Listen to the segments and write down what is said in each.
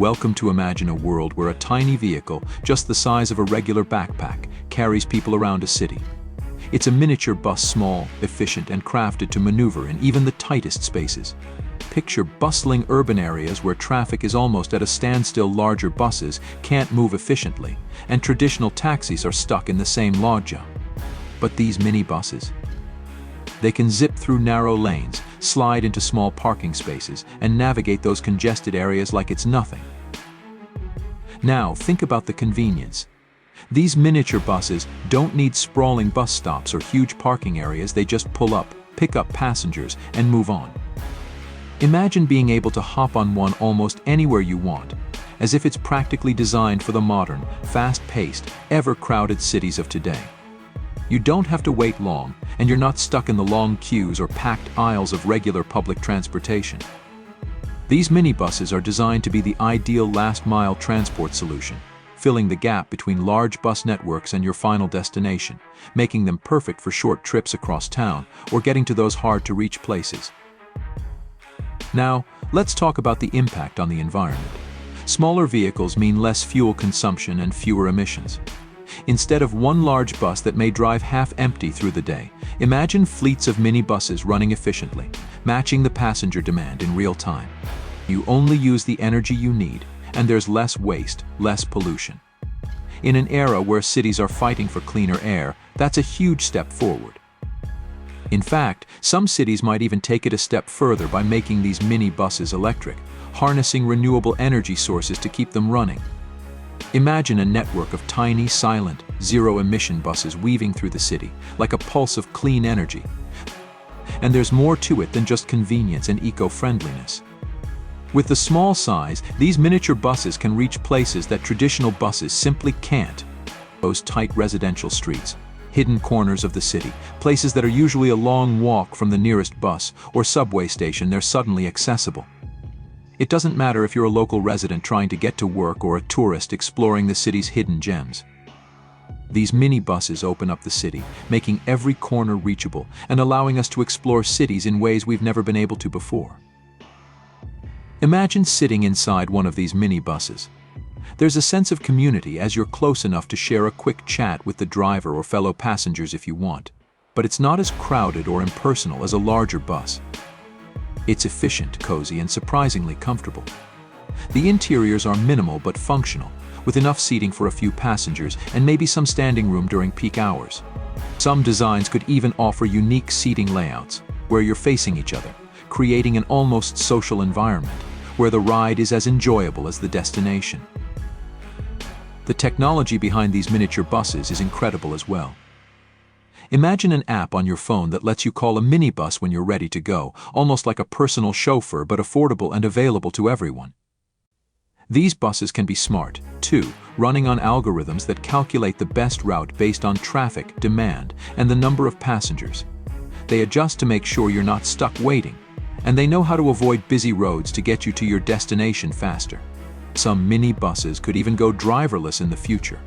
Welcome to imagine a world where a tiny vehicle, just the size of a regular backpack, carries people around a city. It's a miniature bus, small, efficient, and crafted to maneuver in even the tightest spaces. Picture bustling urban areas where traffic is almost at a standstill. Larger buses can't move efficiently, and traditional taxis are stuck in the same logjam. But these mini-buses, they can zip through narrow lanes, slide into small parking spaces, and navigate those congested areas like it's nothing. Now, think about the convenience. These miniature buses don't need sprawling bus stops or huge parking areas. They just pull up, pick up passengers, and move on. Imagine being able to hop on one almost anywhere you want, as if it's practically designed for the modern, fast-paced, ever-crowded cities of today. You don't have to wait long, and you're not stuck in the long queues or packed aisles of regular public transportation. These minibuses are designed to be the ideal last-mile transport solution, filling the gap between large bus networks and your final destination, making them perfect for short trips across town or getting to those hard-to-reach places. Now, let's talk about the impact on the environment. Smaller vehicles mean less fuel consumption and fewer emissions. Instead of one large bus that may drive half empty through the day, imagine fleets of minibuses running efficiently, matching the passenger demand in real time. You only use the energy you need, and there's less waste, less pollution. In an era where cities are fighting for cleaner air, that's a huge step forward. In fact, some cities might even take it a step further by making these mini-buses electric, harnessing renewable energy sources to keep them running. Imagine a network of tiny, silent, zero-emission buses weaving through the city, like a pulse of clean energy. And there's more to it than just convenience and eco-friendliness. With the small size, these miniature buses can reach places that traditional buses simply can't. Those tight residential streets, hidden corners of the city, places that are usually a long walk from the nearest bus or subway station, they're suddenly accessible. It doesn't matter if you're a local resident trying to get to work or a tourist exploring the city's hidden gems. These mini-buses open up the city, making every corner reachable and allowing us to explore cities in ways we've never been able to before. Imagine sitting inside one of these mini-buses. There's a sense of community as you're close enough to share a quick chat with the driver or fellow passengers if you want. But it's not as crowded or impersonal as a larger bus. It's efficient, cozy, and surprisingly comfortable. The interiors are minimal but functional, with enough seating for a few passengers and maybe some standing room during peak hours. Some designs could even offer unique seating layouts, where you're facing each other, creating an almost social environment, where the ride is as enjoyable as the destination. The technology behind these miniature buses is incredible as well. Imagine an app on your phone that lets you call a minibus when you're ready to go, almost like a personal chauffeur, but affordable and available to everyone. These buses can be smart, too, running on algorithms that calculate the best route based on traffic, demand, and the number of passengers. They adjust to make sure you're not stuck waiting, and they know how to avoid busy roads to get you to your destination faster. Some mini-buses could even go driverless in the future.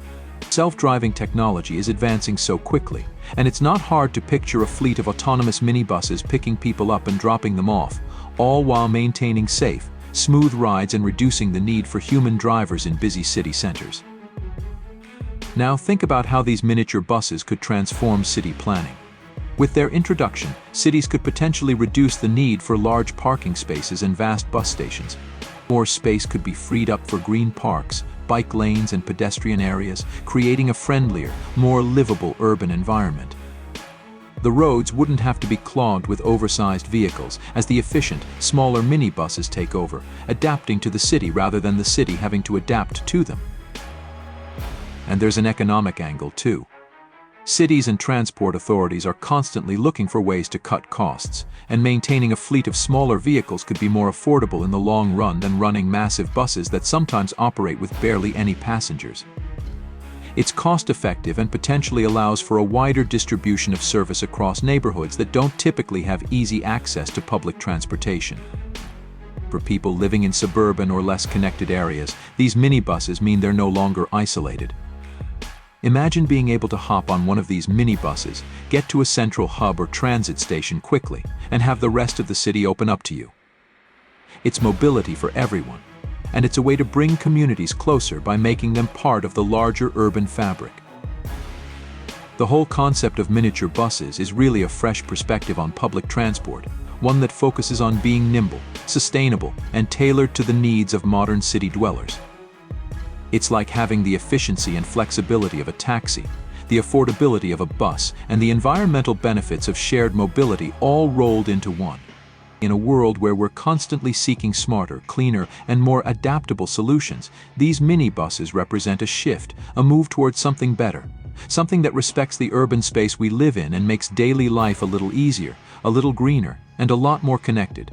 Self-driving technology is advancing so quickly, and it's not hard to picture a fleet of autonomous minibuses picking people up and dropping them off, all while maintaining safe, smooth rides and reducing the need for human drivers in busy city centers. Now think about how these miniature buses could transform city planning. With their introduction, cities could potentially reduce the need for large parking spaces and vast bus stations. More space could be freed up for green parks, bike lanes, and pedestrian areas, creating a friendlier, more livable urban environment. The roads wouldn't have to be clogged with oversized vehicles, as the efficient, smaller minibuses take over, adapting to the city rather than the city having to adapt to them. And there's an economic angle too. Cities and transport authorities are constantly looking for ways to cut costs, and maintaining a fleet of smaller vehicles could be more affordable in the long run than running massive buses that sometimes operate with barely any passengers. It's cost-effective and potentially allows for a wider distribution of service across neighborhoods that don't typically have easy access to public transportation. For people living in suburban or less connected areas, these minibuses mean they're no longer isolated. Imagine being able to hop on one of these minibuses, get to a central hub or transit station quickly, and have the rest of the city open up to you. It's mobility for everyone, and it's a way to bring communities closer by making them part of the larger urban fabric. The whole concept of miniature buses is really a fresh perspective on public transport, one that focuses on being nimble, sustainable, and tailored to the needs of modern city dwellers. It's like having the efficiency and flexibility of a taxi, the affordability of a bus, and the environmental benefits of shared mobility all rolled into one. In a world where we're constantly seeking smarter, cleaner, and more adaptable solutions, these minibuses represent a shift, a move towards something better, something that respects the urban space we live in and makes daily life a little easier, a little greener, and a lot more connected.